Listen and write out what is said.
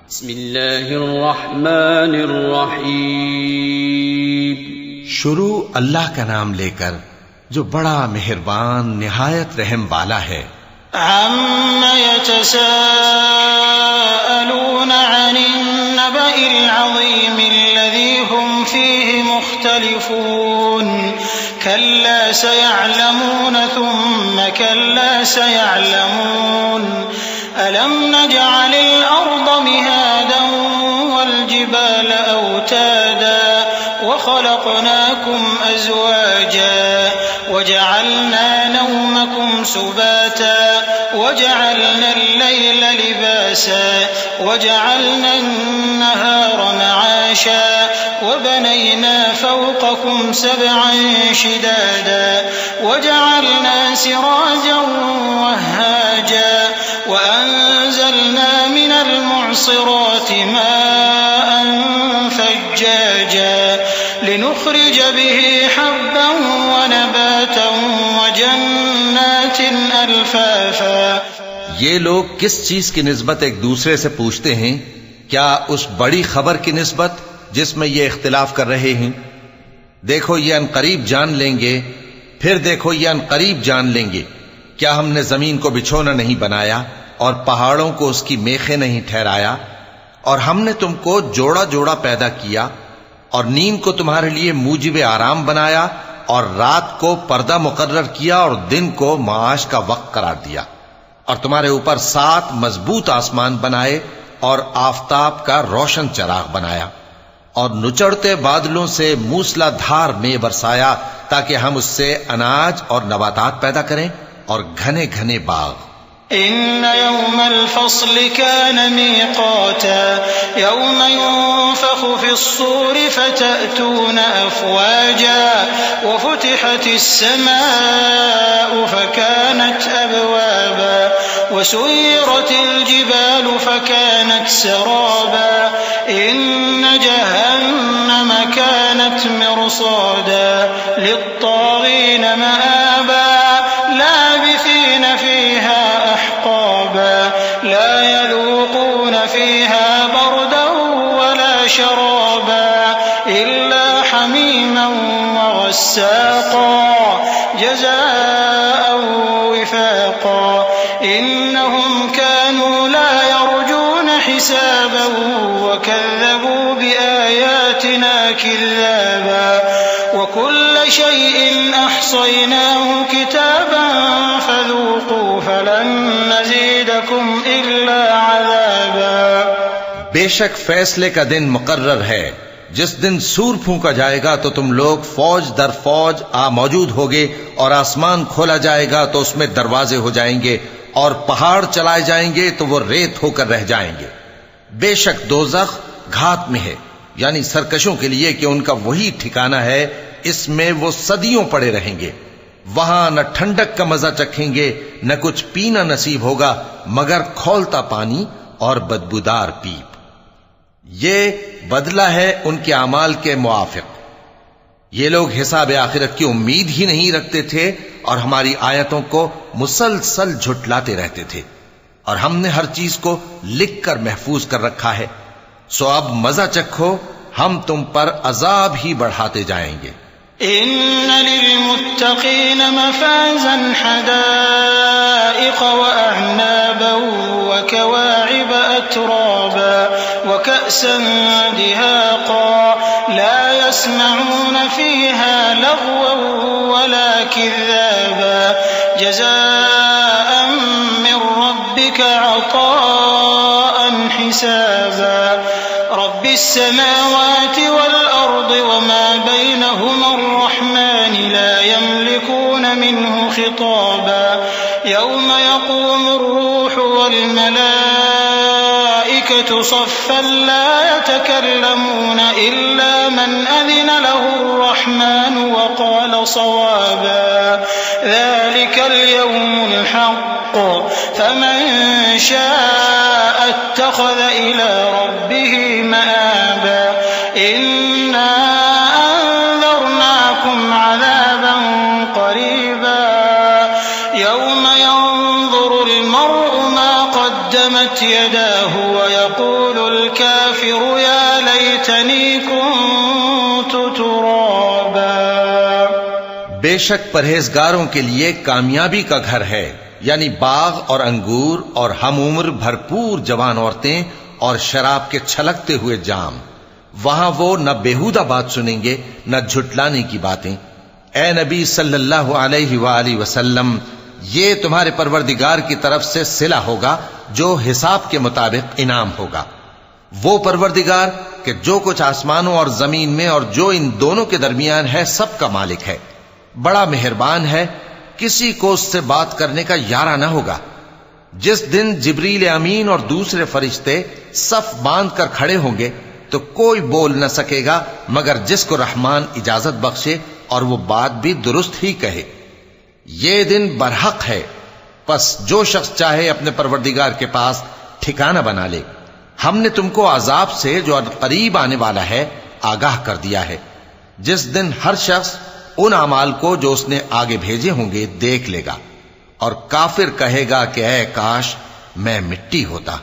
بسم اللہ الرحمن الرحیم. شروع اللہ کا نام لے کر جو بڑا مہربان نہایت رحم والا ہے. عَمَّ يَتَسَاءَلُونَ عَنِ النَّبَإِ الْعَظِيمِ الَّذِي هُمْ فِيهِ مُخْتَلِفُونَ كَلَّا سَيَعْلَمُونَ ثُمَّ كَلَّا سَيَعْلَمُونَ أَلَمْ نَجْعَلِ الْأَرْضَ مِهَادًا وَالْجِبَالَ أَوْتَادًا وَخَلَقْنَاكُمْ أَزْوَاجًا وَجَعَلْنَا نَوْمَكُمْ سُبَاتًا وَجَعَلْنَا اللَّيْلَ لِبَاسًا وَجَعَلْنَا النَّهَارَ مَعَاشًا وَبَنَيْنَا فَوْقَكُمْ سَبْعًا شِدَادًا وَجَعَلْنَا سِرَاجًا وَهَّاجًا وَأَنزَلْنَا مِنَ الْمُعْصِرَاتِ مَاءً ثَجَّاجًا لِنُخْرِجَ بِهِ حَبًّا وَنَبَاتًا وَجَنَّاتٍ أَلْفَافًا. یہ لوگ کس چیز کی نسبت ایک دوسرے سے پوچھتے ہیں؟ کیا اس بڑی خبر کی نسبت جس میں یہ اختلاف کر رہے ہیں؟ دیکھو یہ انقریب جان لیں گے، پھر دیکھو یہ انقریب جان لیں گے. کیا ہم نے زمین کو بچھونا نہیں بنایا اور پہاڑوں کو اس کی میخیں نہیں ٹھہرایا؟ اور ہم نے تم کو جوڑا جوڑا پیدا کیا اور نیند کو تمہارے لیے موجب آرام بنایا اور رات کو پردہ مقرر کیا اور دن کو معاش کا وقت قرار دیا، اور تمہارے اوپر 7 مضبوط آسمان بنائے اور آفتاب کا روشن چراغ بنایا، اور نچڑتے بادلوں سے موسلا دھار میں برسایا تاکہ ہم اس سے اناج اور نباتات پیدا کریں اور گھنے گھنے باغ. إن يوم الفصل كان ميقاتا يوم ينفخ في الصور فتأتون أفواجا وفتحت السماء فكانت أبوابا وسيرت الجبال فكانت سرابا إن جهنم كانت مرصادا للطاغين مآبا لابثين فيها أحقابا لا يذوقون فيها بردا ولا شرابا إلا حميما وغساقا جزاء وفاقا إنهم كانوا لا يرجون حسابا وكذبوا بآياتنا كذابا وكل شيء أحصيناه كتابا فذوقوا فلن نزيدكم إلا عذابا. بے شک فیصلے کا دن مقرر ہے. جس دن سور پھونکا جائے گا تو تم لوگ فوج در فوج موجود ہوگے، اور آسمان کھولا جائے گا تو اس میں دروازے ہو جائیں گے، اور پہاڑ چلائے جائیں گے تو وہ ریت ہو کر رہ جائیں گے. بے شک دوزخ گھات میں ہے، یعنی سرکشوں کے لیے کہ ان کا وہی ٹھکانہ ہے، اس میں وہ صدیوں پڑے رہیں گے. وہاں نہ ٹھنڈک کا مزہ چکھیں گے، نہ کچھ پینا نصیب ہوگا مگر کھولتا پانی اور بدبودار پیپ. یہ بدلہ ہے ان کے اعمال کے موافق. یہ لوگ حساب آخرت کی امید ہی نہیں رکھتے تھے اور ہماری آیتوں کو مسلسل جھٹلاتے رہتے تھے، اور ہم نے ہر چیز کو لکھ کر محفوظ کر رکھا ہے. سو اب مزہ چکھو، ہم تم پر عذاب ہی بڑھاتے جائیں گے. إن للمتقين مفازا حدائق وأعنابا وكواعب أترابا وكأسا دهاقا لا يسمعون فيها لغوا ولا كذابا جزاء من ربك عطاء حسابا. رب السماوات والأرض وما بينهما الرحمن لا يملكون منه خطابا يوم يقوم الروح والملائكة صفا لا يتكلمون إلا من أذن له الرحمن وقال صوابا. ذلك اليوم الحق فمن شاء اتخذ إلى ربه مآبا. إنا أنذرناكم عذابا قريبا يوم ينظر المرء ما قدمت يداه ويقول الكافر يا ليتني كنت ترابا. بے شک پرہیزگاروں کے لیے کامیابی کا گھر ہے، یعنی باغ اور انگور اور ہم عمر بھرپور جوان عورتیں اور شراب کے چھلکتے ہوئے جام. وہاں وہ نہ بیہودہ بات سنیں گے نہ جھٹلانے کی باتیں. اے نبی صلی اللہ علیہ وآلہ وسلم، یہ تمہارے پروردگار کی طرف سے صلہ ہوگا جو حساب کے مطابق انعام ہوگا. وہ پروردگار کہ جو کچھ آسمانوں اور زمین میں اور جو ان دونوں کے درمیان ہے سب کا مالک ہے، بڑا مہربان ہے، کسی کو اس سے بات کرنے کا یارہ نہ ہوگا. جس دن جبریل امین اور دوسرے فرشتے صف باندھ کر کھڑے ہوں گے تو کوئی بول نہ سکے گا مگر جس کو رحمان اجازت بخشے اور وہ بات بھی درست ہی کہے. یہ دن برحق ہے، پس جو شخص چاہے اپنے پروردگار کے پاس ٹھکانہ بنا لے. ہم نے تم کو عذاب سے جو قریب آنے والا ہے آگاہ کر دیا ہے، جس دن ہر شخص ان اعمال کو جو اس نے آگے بھیجے ہوں گے دیکھ لے گا، اور کافر کہے گا کہ اے کاش میں مٹی ہوتا.